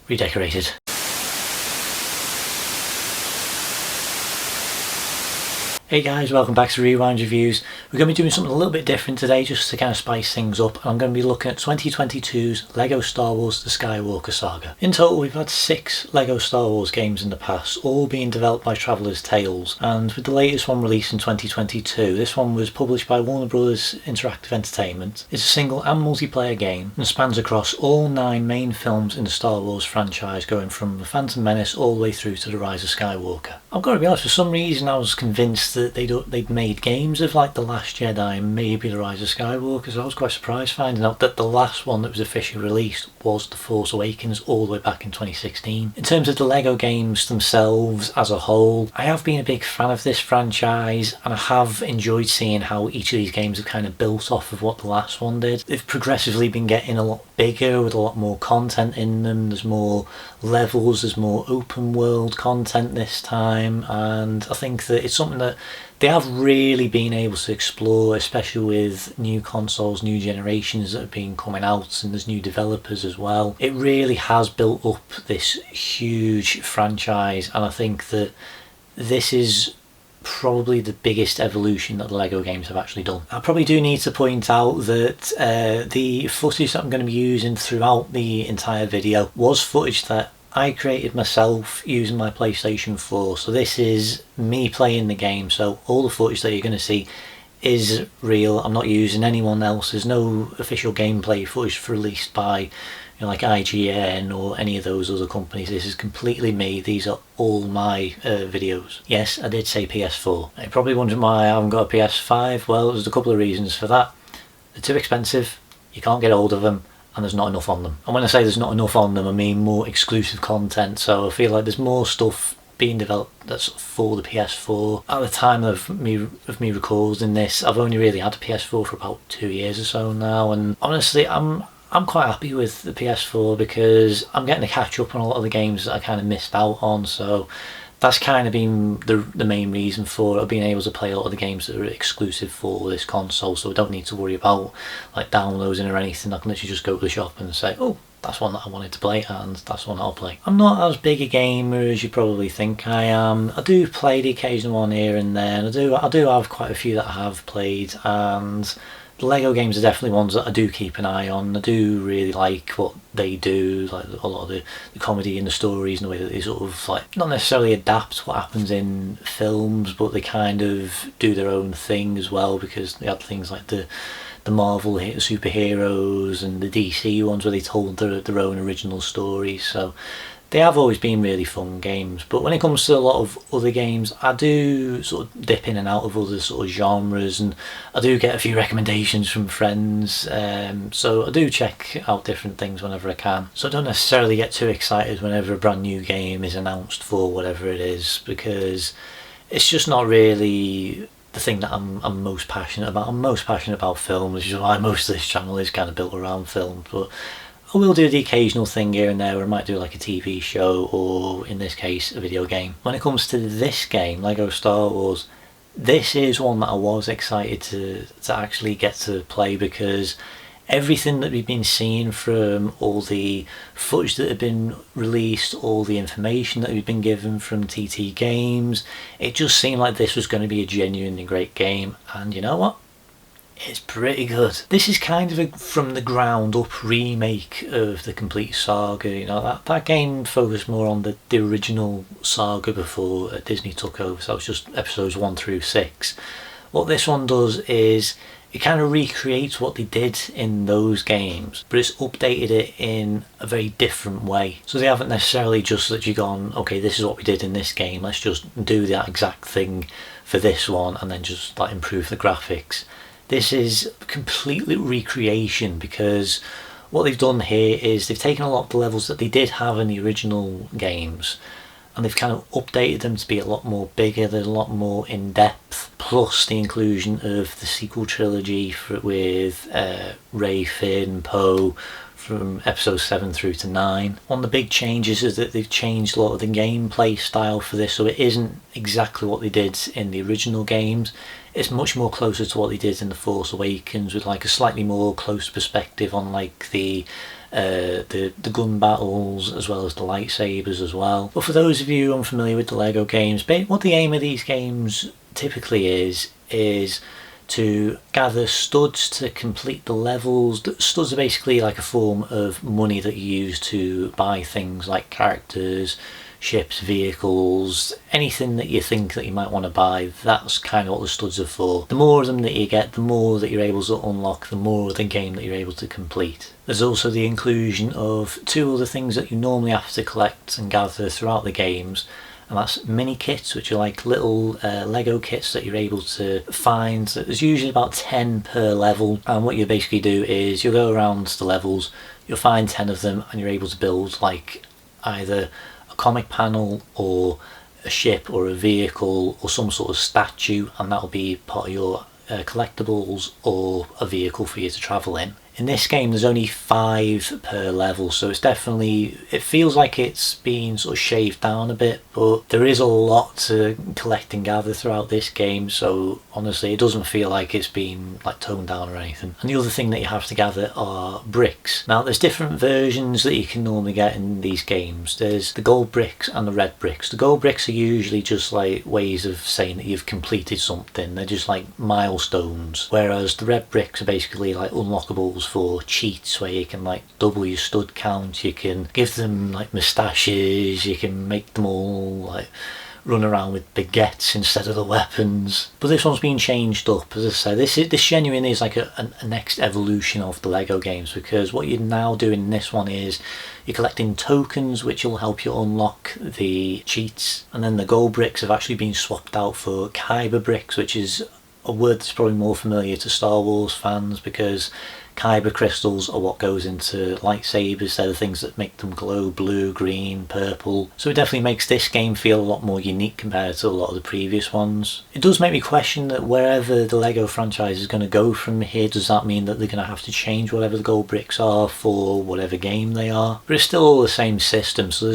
redecorated. Hey guys, welcome back to Rewind Reviews. We're going to be doing something a little bit different today just to kind of spice things up. I'm going to be looking at 2022's LEGO Star Wars The Skywalker Saga. In total we've had 6 LEGO Star Wars games in the past, all being developed by Traveller's Tales, and with the latest one released in 2022, this one was published by Warner Bros. Interactive Entertainment. It's a single and multiplayer game and spans across all 9 main films in the Star Wars franchise, going from The Phantom Menace all the way through to The Rise of Skywalker. I've got to be honest, for some reason I was convinced that they'd made games of like The Last Jedi and maybe The Rise of Skywalker, so I was quite surprised finding out that the last one that was officially released was The Force Awakens all the way back in 2016. In terms of the LEGO games themselves as a whole, I have been a big fan of this franchise and I have enjoyed seeing how each of these games have kind of built off of what the last one did. They've progressively been getting a lot bigger with a lot more content in them. There's more levels, there's more open world content this time, and I think that it's something that they have really been able to explore, especially with new consoles, new generations that have been coming out, and there's new developers as well. It really has built up this huge franchise, and I think that this is probably the biggest evolution that the LEGO games have actually done. I probably do need to point out that the footage that I'm going to be using throughout the entire video was footage that I created myself using my PlayStation 4, so this is me playing the game, so all the footage that you're going to see is real. I'm not using anyone else. There's no official gameplay footage released by like IGN or any of those other companies. This is completely me. These are all my videos. Yes, I did say PS4. You're probably wondering why I haven't got a PS5. Well, there's a couple of reasons for that. They're too expensive, you can't get hold of them, and there's not enough on them. And when I say there's not enough on them, I mean more exclusive content, so I feel like there's more stuff being developed that's for the PS4. At the time of me recording this, I've only really had a PS4 for about 2 years or so now, and honestly I'm quite happy with the PS4 because I'm getting to catch up on a lot of the games that I kind of missed out on, so that's kind of been the main reason for it. I've been able to play a lot of the games that are exclusive for this console, so I don't need to worry about like downloading or anything. I can literally just go to the shop and say, oh, that's one that I wanted to play, and that's one I'll play. I'm not as big a gamer as you probably think I am. I do play the occasional one here and there, and I do have quite a few that I have played, and the LEGO games are definitely ones that I do keep an eye on. I do really like what they do, like a lot of the comedy and the stories and the way that they sort of like not necessarily adapt what happens in films, but they kind of do their own thing as well, because they had things like the Marvel superheroes and the DC ones where they told their own original stories, so they have always been really fun games. But when it comes to a lot of other games, I do sort of dip in and out of other sort of genres, and I do get a few recommendations from friends, so I do check out different things whenever I can. So I don't necessarily get too excited whenever a brand new game is announced for whatever it is, because it's just not really the thing that I'm most passionate about. I'm most passionate about film, which is why most of this channel is kind of built around films, but I will do the occasional thing here and there where I might do like a TV show, or in this case a video game. When it comes to this game, LEGO Star Wars, this is one that I was excited to actually get to play, because everything that we've been seeing from all the footage that had been released, all the information that we've been given from TT Games, it just seemed like this was going to be a genuinely great game, and you know what? It's pretty good. This is kind of a from the ground up remake of the complete saga. You know, that game focused more on the original saga before Disney took over, so that was just episodes 1 through 6. What this one does is it kind of recreates what they did in those games, but it's updated it in a very different way. So they haven't necessarily just literally gone, okay, this is what we did in this game, let's just do that exact thing for this one and then just like improve the graphics. This is completely recreation, because what they've done here is they've taken a lot of the levels that they did have in the original games and they've kind of updated them to be a lot more bigger, they're a lot more in depth, plus the inclusion of the sequel trilogy with Rey, Finn, Poe, from episode 7 through to 9. One of the big changes is that they've changed a lot of the gameplay style for this, so it isn't exactly what they did in the original games. It's much more closer to what they did in The Force Awakens, with like a slightly more close perspective on like the gun battles as well as the lightsabers as well. But for those of you unfamiliar with the Lego games, what the aim of these games typically is to gather studs to complete the levels. Studs are basically like a form of money that you use to buy things like characters, ships, vehicles, anything that you think that you might want to buy. That's kind of what the studs are for. The more of them that you get, the more that you're able to unlock, the more of the game that you're able to complete. There's also the inclusion of 2 other things that you normally have to collect and gather throughout the games, and that's mini kits, which are like little Lego kits that you're able to find. There's usually about 10 per level, and what you basically do is you'll go around the levels, you'll find 10 of them, and you're able to build like either a comic panel or a ship or a vehicle or some sort of statue, and that'll be part of your collectibles or a vehicle for you to travel in. In this game there's only 5 per level, so it's definitely, it feels like it's been sort of shaved down a bit, but there is a lot to collect and gather throughout this game, so honestly it doesn't feel like it's been like toned down or anything. And the other thing that you have to gather are bricks. Now there's different versions that you can normally get in these games. There's the gold bricks and the red bricks. The gold bricks are usually just like ways of saying that you've completed something, they're just like milestones, whereas the red bricks are basically like unlockables for cheats where you can like double your stud count, you can give them like moustaches, you can make them all like run around with baguettes instead of the weapons. But this one's been changed up. As I said, this genuinely is like a next evolution of the Lego games, because what you're now doing in this one is you're collecting tokens which will help you unlock the cheats, and then the gold bricks have actually been swapped out for Kyber bricks, which is a word that's probably more familiar to Star Wars fans, because Kyber crystals are what goes into lightsabers. They're the things that make them glow blue, green, purple. So it definitely makes this game feel a lot more unique compared to a lot of the previous ones. It does make me question that wherever the Lego franchise is going to go from here, does that mean that they're going to have to change whatever the gold bricks are for whatever game they are? But it's still all the same system, so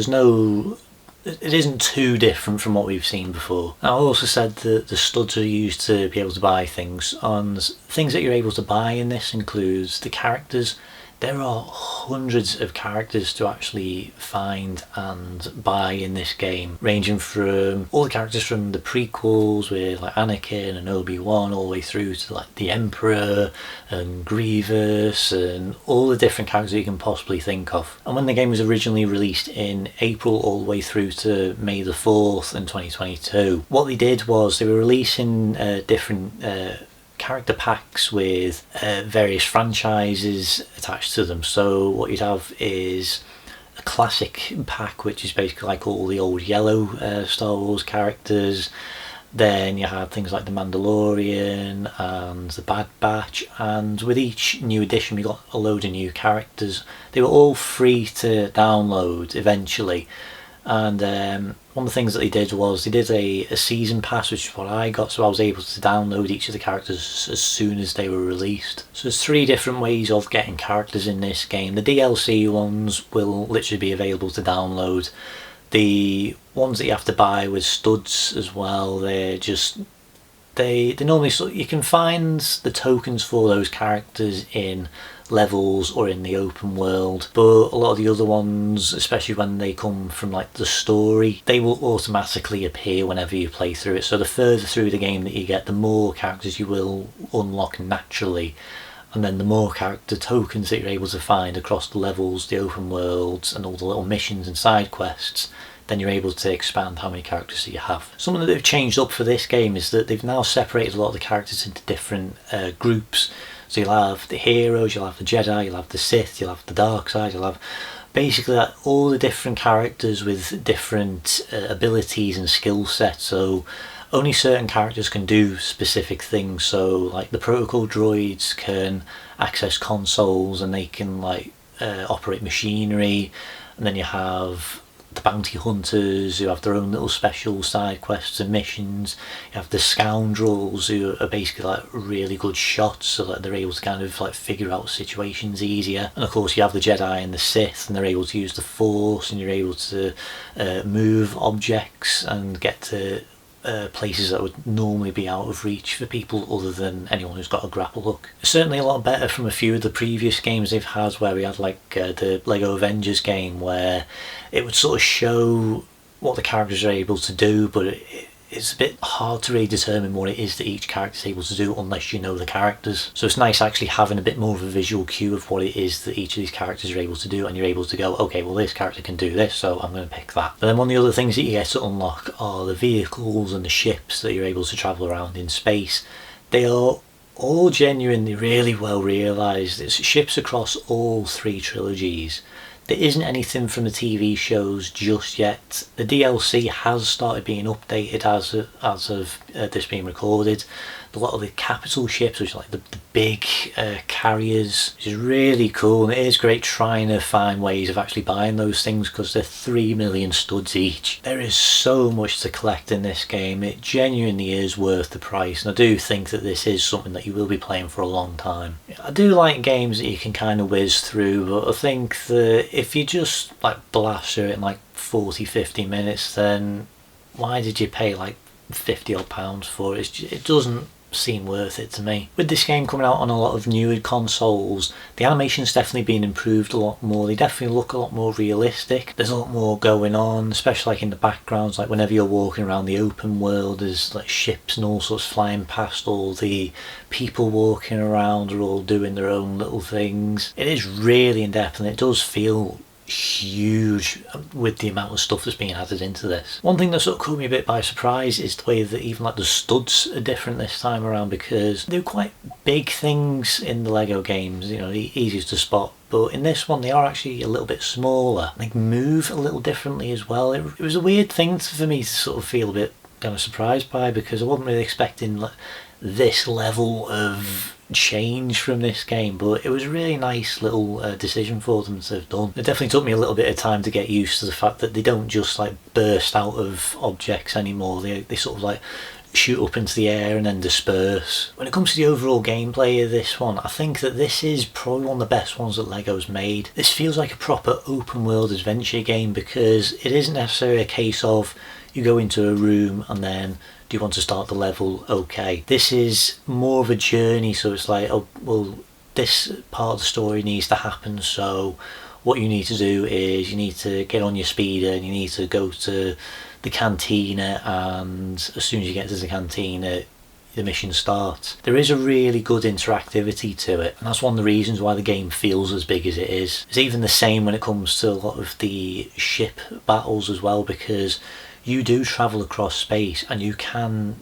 it isn't too different from what we've seen before. Now, I also said that the studs are used to be able to buy things, and things that you're able to buy in this includes the characters. There are hundreds of characters to actually find and buy in this game, ranging from all the characters from the prequels with like Anakin and Obi-Wan, all the way through to like the Emperor and Grievous and all the different characters you can possibly think of. And when the game was originally released in April all the way through to May the 4th in 2022, what they did was they were releasing different character packs with various franchises attached to them. So what you'd have is a classic pack, which is basically like all the old yellow Star Wars characters. Then you had things like the Mandalorian and the Bad Batch, and with each new edition we got a load of new characters. They were all free to download eventually, and one of the things that they did was they did a season pass, which is what I got, so I was able to download each of the characters as soon as they were released. So there's 3 different ways of getting characters in this game. The DLC ones will literally be available to download. The ones that you have to buy with studs as well, they're just they normally, you can find the tokens for those characters in levels or in the open world, but a lot of the other ones, especially when they come from like the story, they will automatically appear whenever you play through it. So the further through the game that you get, the more characters you will unlock naturally, and then the more character tokens that you're able to find across the levels, the open worlds and all the little missions and side quests, then you're able to expand how many characters that you have. Something that they've changed up for this game is that they've now separated a lot of the characters into different groups. So you'll have the heroes, you'll have the Jedi, you'll have the Sith, you'll have the dark side, you'll have basically all the different characters with different abilities and skill sets. So only certain characters can do specific things. So like the protocol droids can access consoles and they can like operate machinery, and then you have the bounty hunters who have their own little special side quests and missions. You have the scoundrels who are basically like really good shots, so that they're able to kind of like figure out situations easier. And of course you have the Jedi and the Sith, and they're able to use the Force, and you're able to move objects and get to places that would normally be out of reach for people other than anyone who's got a grapple hook. Certainly a lot better from a few of the previous games they've had, where we had like the Lego Avengers game, where it would sort of show what the characters are able to do, but it's a bit hard to really determine what it is that each character is able to do unless you know the characters. So it's nice actually having a bit more of a visual cue of what it is that each of these characters are able to do, and you're able to go, okay, well this character can do this, so I'm going to pick that. But then one of the other things that you get to unlock are the vehicles and the ships that you're able to travel around in space. They are all genuinely really well realised. It's ships across all three trilogies. There isn't anything from the TV shows just yet. The DLC has started being updated as of this being recorded. A lot of the capital ships, which are like the big carriers, which is really cool, and it is great trying to find ways of actually buying those things because they're 3 million studs each. There is so much to collect in this game. It genuinely is worth the price, and I do think that this is something that you will be playing for a long time. I do like games that you can kind of whiz through, but I think that if you just like blast through it in like 40-50 minutes, then why did you pay like £50 odd for it? It doesn't seem worth it to me. With this game coming out on a lot of newer consoles, the animation's definitely been improved a lot more. They definitely look a lot more realistic. There's a lot more going on, especially like in the backgrounds, like whenever you're walking around the open world, there's like ships and all sorts flying past. All the people walking around are all doing their own little things. It is really in depth, and it does feel huge with the amount of stuff that's being added into this. One thing that sort of caught me a bit by surprise is the way that even like the studs are different this time around, because they're quite big things in the Lego games, you know, easier to spot, but in this one they are actually a little bit smaller. They move a little differently as well. It was a weird thing for me to sort of feel a bit kind of surprised by, because I wasn't really expecting like this level of change from this game, but it was a really nice little decision for them to have done. It definitely took me a little bit of time to get used to the fact that they don't just like burst out of objects anymore. They sort of like shoot up into the air and then disperse. When it comes to the overall gameplay of this one, I think that this is probably one of the best ones that Lego's made. This feels like a proper open world adventure game, because it isn't necessarily a case of you go into a room and then do you want to start the level? Okay. This is more of a journey, so it's like, oh well, this part of the story needs to happen, so what you need to do is you need to get on your speeder and you need to go to the cantina, and as soon as you get to the cantina the mission starts. There is a really good interactivity to it, and that's one of the reasons why the game feels as big as it is. It's even the same when it comes to a lot of the ship battles as well, because you do travel across space and you can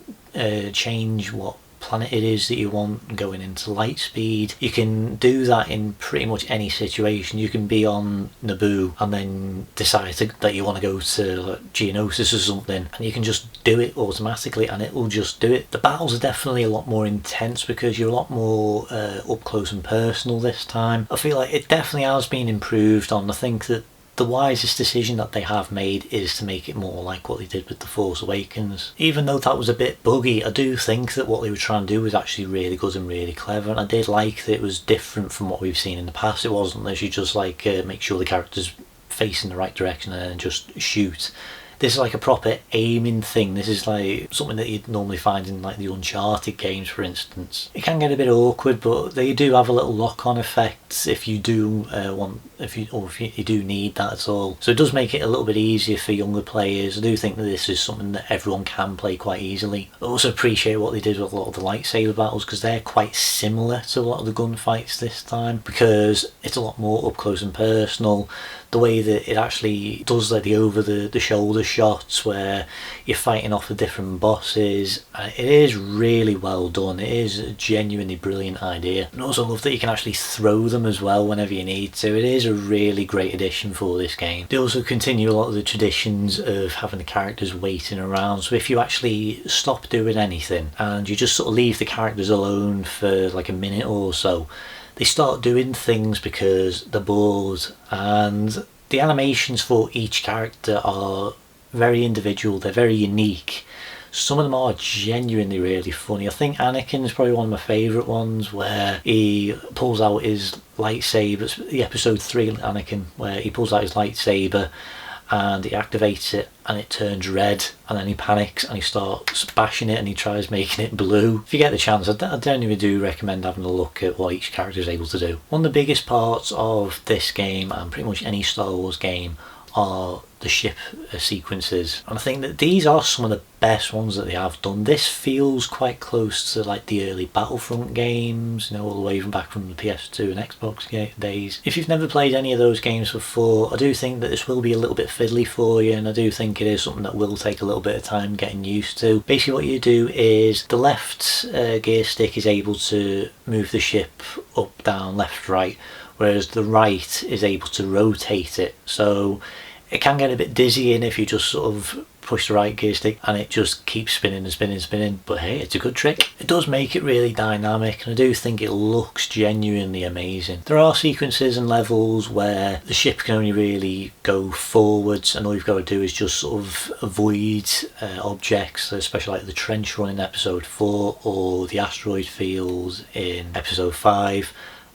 change what planet it is that you want going into light speed. You can do that in pretty much any situation. You can be on Naboo and then decide that you want to go to like, Geonosis or something, and you can just do it automatically and it will just do it. The battles are definitely a lot more intense because you're a lot more up close and personal this time. I feel like it definitely has been improved on. I think that the wisest decision that they have made is to make it more like what they did with The Force Awakens. Even though that was a bit buggy, I do think that what they were trying to do was actually really good and really clever, and I did like that it was different from what we've seen in the past. It wasn't that you just like make sure the character's facing the right direction and then just shoot. This is like a proper aiming thing. This is like something that you'd normally find in like the Uncharted games, for instance. It can get a bit awkward, but they do have a little lock-on effect if you do if you do need that at all. So it does make it a little bit easier for younger players. I do think that this is something that everyone can play quite easily. I also appreciate what they did with a lot of the lightsaber battles, because they're quite similar to a lot of the gunfights this time, because it's a lot more up close and personal. The way that it actually does like the over the shoulder shots where you're fighting off the different bosses, it is really well done. It is a genuinely brilliant idea. And also love that you can actually throw them as well whenever you need to. It is a really great addition for this game. They also continue a lot of the traditions of having the characters waiting around, so if you actually stop doing anything and you just sort of leave the characters alone for like a minute or so, they start doing things because they're bored, and the animations for each character are very individual, they're very unique. Some of them are genuinely really funny. I think Anakin is probably one of my favourite ones, where he pulls out his lightsaber. It's the episode 3 Anakin, where he pulls out his lightsaber and he activates it and it turns red, and then he panics and he starts bashing it and he tries making it blue. If you get the chance, I genuinely do recommend having a look at what each character is able to do. One of the biggest parts of this game, and pretty much any Star Wars game, are the ship sequences, and I think that these are some of the best ones that they have done. This feels quite close to like the early Battlefront games, you know, all the way from back from the PS2 and Xbox days. If you've never played any of those games before, I do think that this will be a little bit fiddly for you, and I do think it is something that will take a little bit of time getting used to. Basically what you do is the left gear stick is able to move the ship up, down, left, right, whereas the right is able to rotate it. So it can get a bit dizzying if you just sort of push the right gear stick and it just keeps spinning and spinning and spinning, but hey, it's a good trick. It does make it really dynamic, and I do think it looks genuinely amazing. There are sequences and levels where the ship can only really go forwards, and all you've got to do is just sort of avoid objects, especially like the trench run in episode 4 or the asteroid fields in episode 5.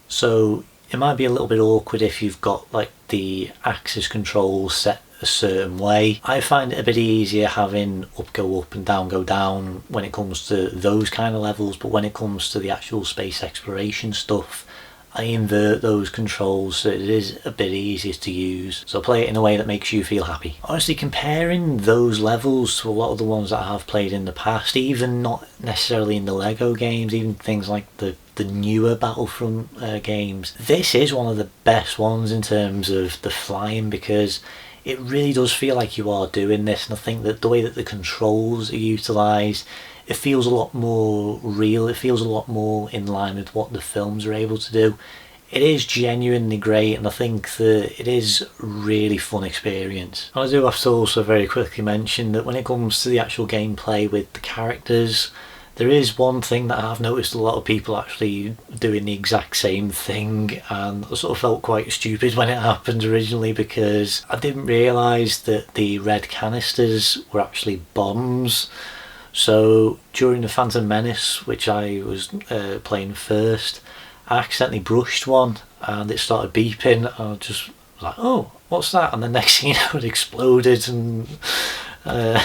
So it might be a little bit awkward if you've got like the axis controls set a certain way. I find it a bit easier having up go up and down go down when it comes to those kind of levels, but when it comes to the actual space exploration stuff, I invert those controls so it is a bit easier to use. So play it in a way that makes you feel happy. Honestly, comparing those levels to a lot of the ones that I have played in the past, even not necessarily in the Lego games, even things like the newer Battlefront games, this is one of the best ones in terms of the flying, because it really does feel like you are doing this, and I think that the way that the controls are utilised, it feels a lot more real, it feels a lot more in line with what the films are able to do. It is genuinely great, and I think that it is a really fun experience. And I do have to also very quickly mention that when it comes to the actual gameplay with the characters, there is one thing that I've noticed a lot of people actually doing the exact same thing, and I sort of felt quite stupid when it happened originally, because I didn't realise that the red canisters were actually bombs. So during the Phantom Menace, which I was playing first, I accidentally brushed one and it started beeping, and I just was like, oh, what's that? And the next thing you know, it exploded, and that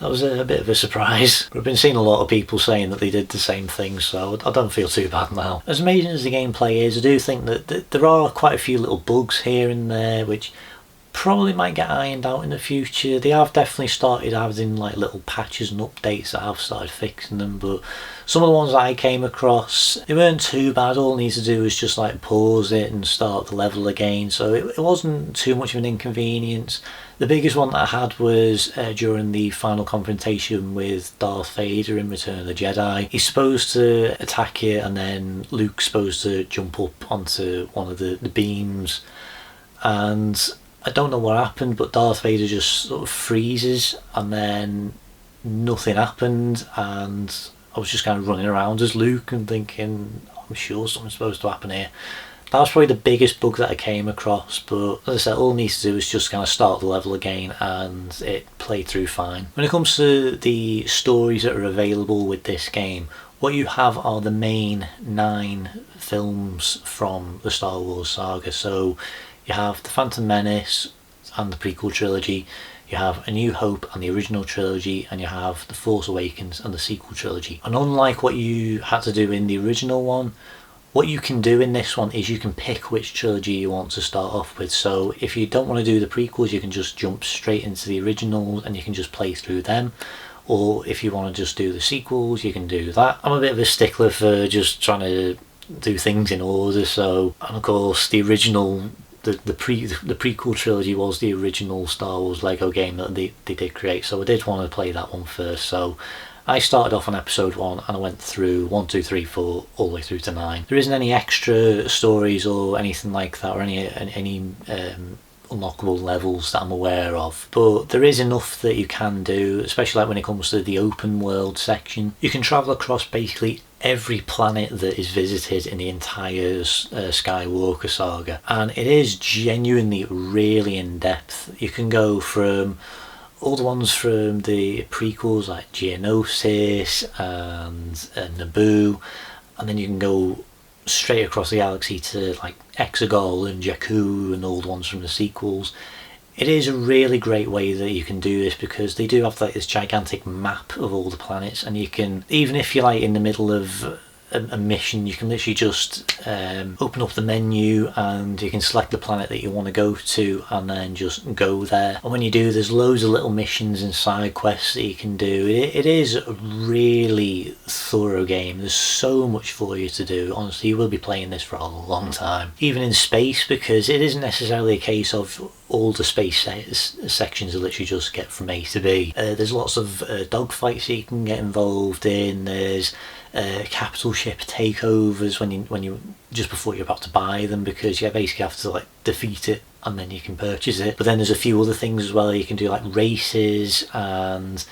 was a bit of a surprise. But I've been seeing a lot of people saying that they did the same thing, so I don't feel too bad now. As amazing as the gameplay is, I do think that there are quite a few little bugs here and there which probably might get ironed out in the future. They have definitely started adding like little patches and updates that have started fixing them, but some of the ones that I came across, they weren't too bad. All I need to do is just like pause it and start the level again, so it wasn't too much of an inconvenience. The biggest one that I had was during the final confrontation with Darth Vader in Return of the Jedi. He's supposed to attack you, and then Luke's supposed to jump up onto one of the beams, and I don't know what happened, but Darth Vader just sort of freezes, and then nothing happened, and I was just kind of running around as Luke and thinking, I'm sure something's supposed to happen here. That was probably the biggest bug that I came across, but as I said, all I need to do is just kind of start the level again and it played through fine. When it comes to the stories that are available with this game, what you have are the main 9 films from the Star Wars saga. So you have The Phantom Menace and the prequel trilogy, you have A New Hope and the original trilogy, and you have The Force Awakens and the sequel trilogy. And unlike what you had to do in the original one, what you can do in this one is you can pick which trilogy you want to start off with. So if you don't want to do the prequels, you can just jump straight into the originals and you can just play through them. Or if you want to just do the sequels, you can do that. I'm a bit of a stickler for just trying to do things in order, so, and of course the original, the prequel trilogy was the original Star Wars Lego game that they did create, so I did want to play that one first. So I started off on episode 1 and I went through 1, 2, 3, 4 all the way through to 9. There isn't any extra stories or anything like that, or any unlockable levels that I'm aware of, but there is enough that you can do, especially like when it comes to the open world section. You can travel across basically every planet that is visited in the entire Skywalker Saga, and it is genuinely really in depth. You can go from all the ones from the prequels like Geonosis and Naboo, and then you can go straight across the galaxy to like Exegol and Jakku and all the ones from the sequels. It is a really great way that you can do this, because they do have like this gigantic map of all the planets, and you can, even if you're like in the middle of a mission, you can literally just open up the menu and you can select the planet that you want to go to and then just go there. And when you do, there's loads of little missions and side quests that you can do. It is a really thorough game. There's so much for you to do. Honestly, you will be playing this for a long time, even in space, because it isn't necessarily a case of all the space sections are literally just get from A to B. There's lots of dogfights that you can get involved in. There's capital ship takeovers when you just before you're about to buy them, because you basically have to like defeat it and then you can purchase it. But then there's a few other things as well. You can do like races, and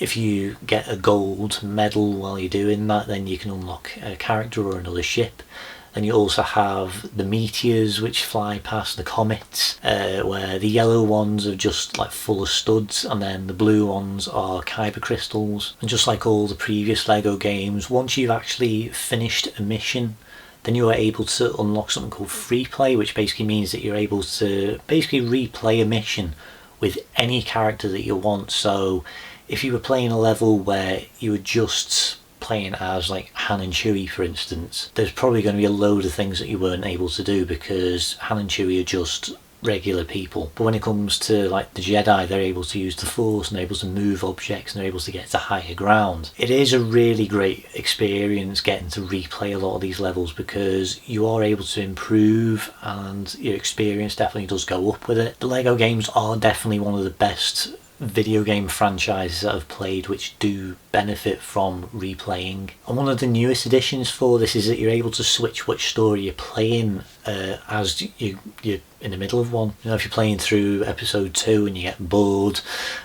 if you get a gold medal while you're doing that, then you can unlock a character or another ship. Then you also have the meteors which fly past, the comets, where the yellow ones are just like full of studs, and then the blue ones are kyber crystals. And just like all the previous LEGO games, once you've actually finished a mission, then you are able to unlock something called free play, which basically means that you're able to basically replay a mission with any character that you want. So if you were playing a level where you were just playing as like Han and Chewie, for instance, there's probably going to be a load of things that you weren't able to do because Han and Chewie are just regular people. But when it comes to like the Jedi, they're able to use the Force and they're able to move objects and they're able to get to higher ground. It is a really great experience getting to replay a lot of these levels, because you are able to improve and your experience definitely does go up with it. The LEGO games are definitely one of the best video game franchises that I've played which do benefit from replaying. And one of the newest additions for this is that you're able to switch which story you're playing as you're in the middle of one. You know, if you're playing through episode 2 and you get bored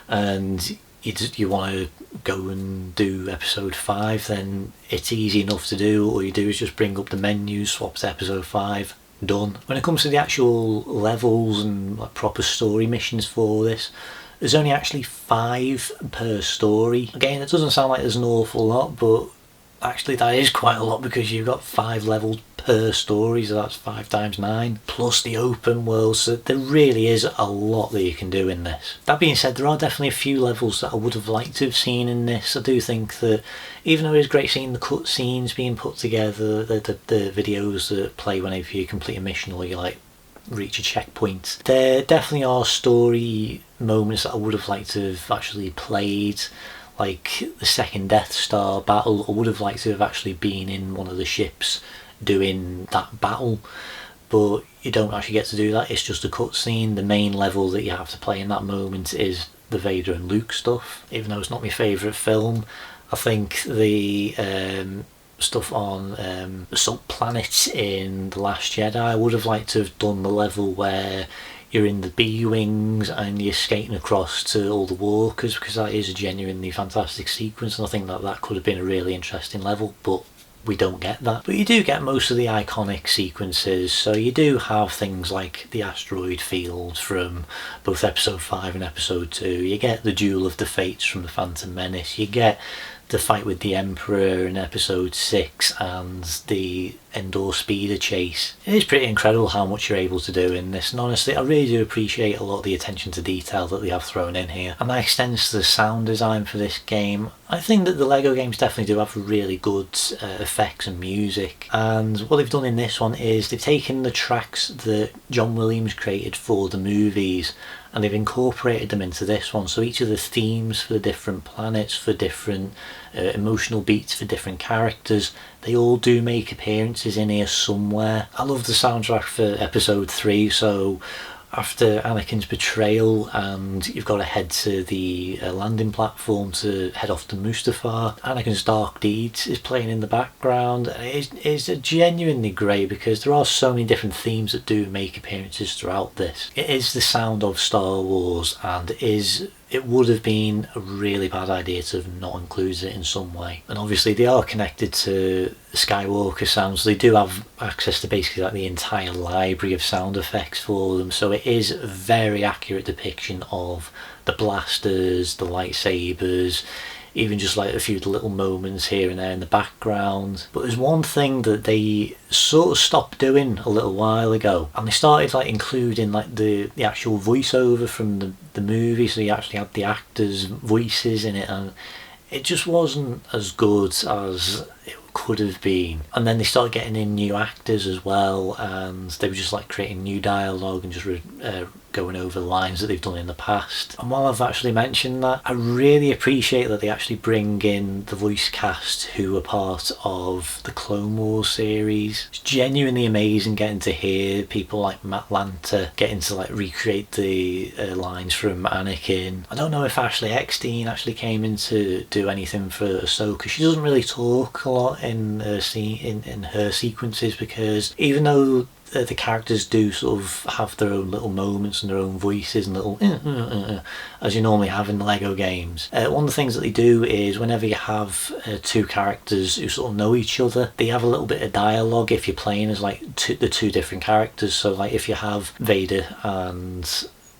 and you want to go and do episode 5, then it's easy enough to do. All you do is just bring up the menu, swap to episode 5, done. When it comes to the actual levels and like proper story missions for this, there's only actually 5 per story. Again, it doesn't sound like there's an awful lot, but actually that is quite a lot, because you've got 5 levels per story, so that's 5 times 9, plus the open world, so there really is a lot that you can do in this. That being said, there are definitely a few levels that I would have liked to have seen in this. I do think that even though it's great seeing the cutscenes being put together, the videos that play whenever you complete a mission or you like reach a checkpoint, there definitely are story moments that I would have liked to have actually played, like the second Death Star battle. I would have liked to have actually been in one of the ships doing that battle, but you don't actually get to do that. It's just a cutscene. The main level that you have to play in that moment is the Vader and Luke stuff. Even though it's not my favourite film, I think the stuff on the Salt Planet in The Last Jedi, I would have liked to have done the level where you're in the B-Wings and you're skating across to all the walkers, because that is a genuinely fantastic sequence, and I think that that could have been a really interesting level, but we don't get that. But you do get most of the iconic sequences, so you do have things like the asteroid field from both episode 5 and episode 2, you get the Duel of the Fates from the Phantom Menace, you get the fight with the Emperor in episode 6 and the Endor speeder chase. It is pretty incredible how much you're able to do in this, and honestly I really do appreciate a lot of the attention to detail that they have thrown in here, and that extends to the sound design for this game. I think that the LEGO games definitely do have really good effects and music, and what they've done in this one is they've taken the tracks that John Williams created for the movies and they've incorporated them into this one. So each of the themes for the different planets, for different emotional beats for different characters, they all do make appearances in here somewhere. I love the soundtrack for episode 3, so after Anakin's betrayal and you've got to head to the landing platform to head off to Mustafar, Anakin's Dark Deeds is playing in the background. It's genuinely great because there are so many different themes that do make appearances throughout this. It is the sound of Star Wars and it it would have been a really bad idea to have not included it in some way. And obviously they are connected to Skywalker sounds, so they do have access to basically like the entire library of sound effects for them, so it is a very accurate depiction of the blasters, the lightsabers, even just like a few little moments here and there in the background. But there's one thing that they sort of stopped doing a little while ago, and they started like including like the actual voiceover from the movie, so you actually had the actors' voices in it, and it just wasn't as good as it could have been. And then they started getting in new actors as well, and they were just like creating new dialogue and just going over the lines that they've done in the past. And while I've actually mentioned that, I really appreciate that they actually bring in the voice cast who are part of the Clone Wars series. It's genuinely amazing getting to hear people like Matt Lanter getting to like recreate the lines from Anakin. I don't know if Ashley Eckstein actually came in to do anything for Ahsoka. She doesn't really talk a lot in her sequences, because even though the characters do sort of have their own little moments and their own voices and little as you normally have in the Lego games. One of the things that they do is whenever you have two characters who sort of know each other, they have a little bit of dialogue if you're playing as like the two different characters. So like if you have Vader and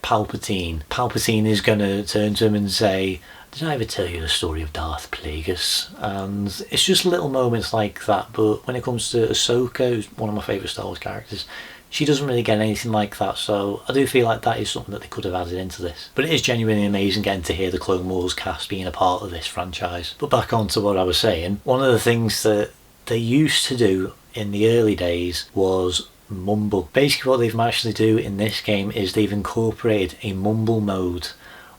Palpatine is going to turn to him and say, "Did I ever tell you the story of Darth Plagueis?" And it's just little moments like that. But when it comes to Ahsoka, who's one of my favourite Star Wars characters, she doesn't really get anything like that, so I do feel like that is something that they could have added into this. But it is genuinely amazing getting to hear the Clone Wars cast being a part of this franchise. But back on to what I was saying, one of the things that they used to do in the early days was mumble. Basically what they've managed to do in this game is they've incorporated a mumble mode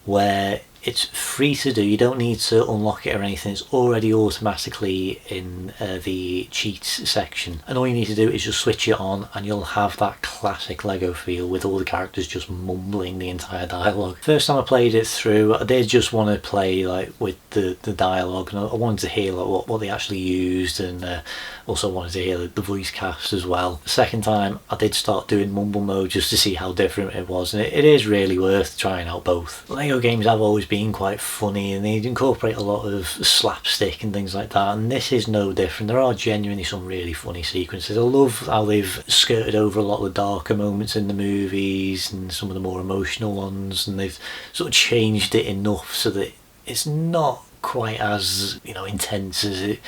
where it's free to do. You don't need to unlock it or anything. It's already automatically in the cheats section, and all you need to do is just switch it on and you'll have that classic Lego feel with all the characters just mumbling the entire dialogue. First time I played it through, I did just want to play like with the dialogue, and I wanted to hear like what they actually used, and also wanted to hear the voice cast as well. The second time I did start doing mumble mode just to see how different it was, and it is really worth trying out both. Lego games have always been quite funny, and they incorporate a lot of slapstick and things like that, and this is no different. There are genuinely some really funny sequences. I love how they've skirted over a lot of the darker moments in the movies and some of the more emotional ones, and they've sort of changed it enough so that it's not quite as, you know, intense as it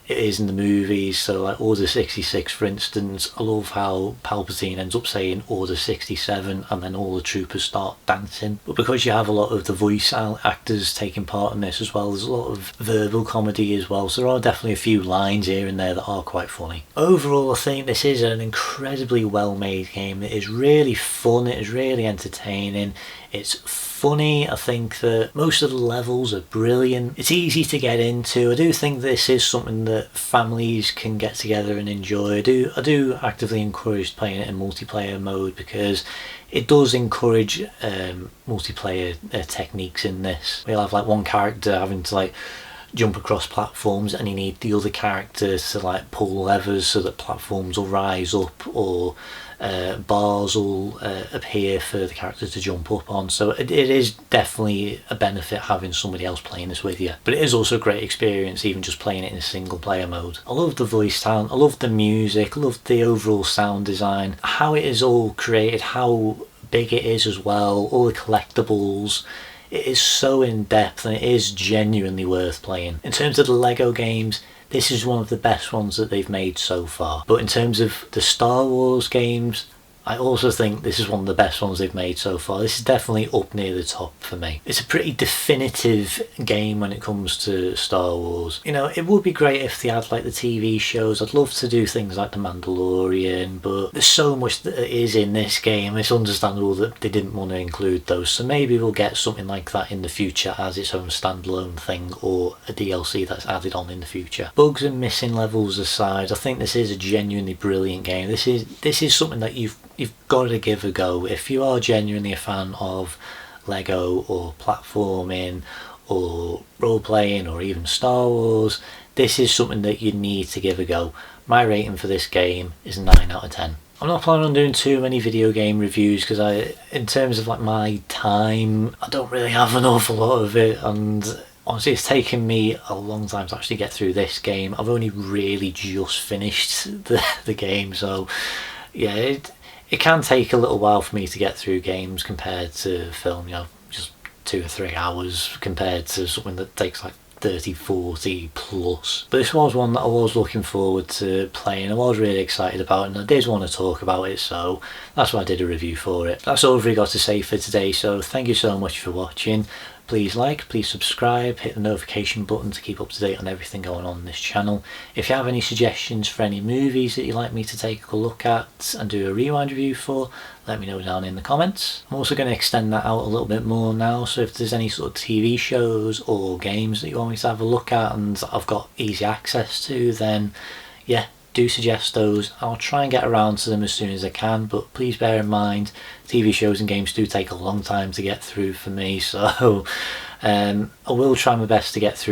is in the movies. So like Order 66 for instance, I love how Palpatine ends up saying Order 67 and then all the troopers start dancing. But because you have a lot of the voice actors taking part in this as well, there's a lot of verbal comedy as well, so there are definitely a few lines here and there that are quite funny. Overall I think this is an incredibly well made game. It is really fun, it is really entertaining, it's funny. I think that most of the levels are brilliant. It's easy to get into. I do think this is something that families can get together and enjoy. I do actively encourage playing it in multiplayer mode, because it does encourage multiplayer techniques in this. We'll have like one character having to like jump across platforms, and you need the other character to like pull levers so that platforms will rise up, or bars will appear for the character to jump up on. So it is definitely a benefit having somebody else playing this with you, but it is also a great experience even just playing it in a single player mode. I love the voice talent, I love the music, I love the overall sound design, how it is all created, how big it is as well, all the collectibles. It is so in depth and it is genuinely worth playing. In terms of the Lego games, this is one of the best ones that they've made so far. But in terms of the Star Wars games, I also think this is one of the best ones they've made so far. This is definitely up near the top for me. It's a pretty definitive game when it comes to Star Wars. You know, it would be great if they had like the TV shows. I'd love to do things like the Mandalorian, but there's so much that is in this game. It's understandable that they didn't want to include those, so maybe we'll get something like that in the future as its own standalone thing, or a DLC that's added on in the future. Bugs and missing levels aside, I think this is a genuinely brilliant game. This is something that you've got to give a go if you are genuinely a fan of Lego or platforming or role-playing or even Star Wars. This is something that you need to give a go. My rating for this game is 9 out of 10. I'm not planning on doing too many video game reviews because in terms of like my time, I don't really have an awful lot of it, and honestly it's taken me a long time to actually get through this game. I've only really just finished the game, so yeah, it can take a little while for me to get through games compared to film, you know, just 2 or 3 hours compared to something that takes like 30, 40 plus. But this was one that I was looking forward to playing. I was really excited about it and I did want to talk about it, so that's why I did a review for it. That's all I've really got to say for today, so thank you so much for watching. Please like, please subscribe, hit the notification button to keep up to date on everything going on this channel. If you have any suggestions for any movies that you'd like me to take a look at and do a rewind review for, let me know down in the comments. I'm also going to extend that out a little bit more now, so if there's any sort of TV shows or games that you want me to have a look at and I've got easy access to, then yeah, do suggest those. I'll try and get around to them as soon as I can, but please bear in mind TV shows and games do take a long time to get through for me, so I will try my best to get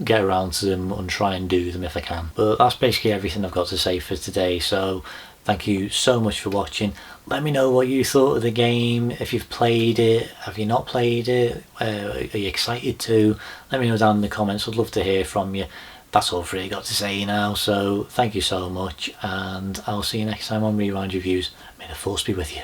around to them and try and do them if I can. But that's basically everything I've got to say for today, so thank you so much for watching. Let me know what you thought of the game, if you've played it, have you not played it, are you excited to? Let me know down in the comments, I'd love to hear from you. That's all I've really got to say now, so thank you so much, and I'll see you next time on Rewind Reviews. May the Force be with you.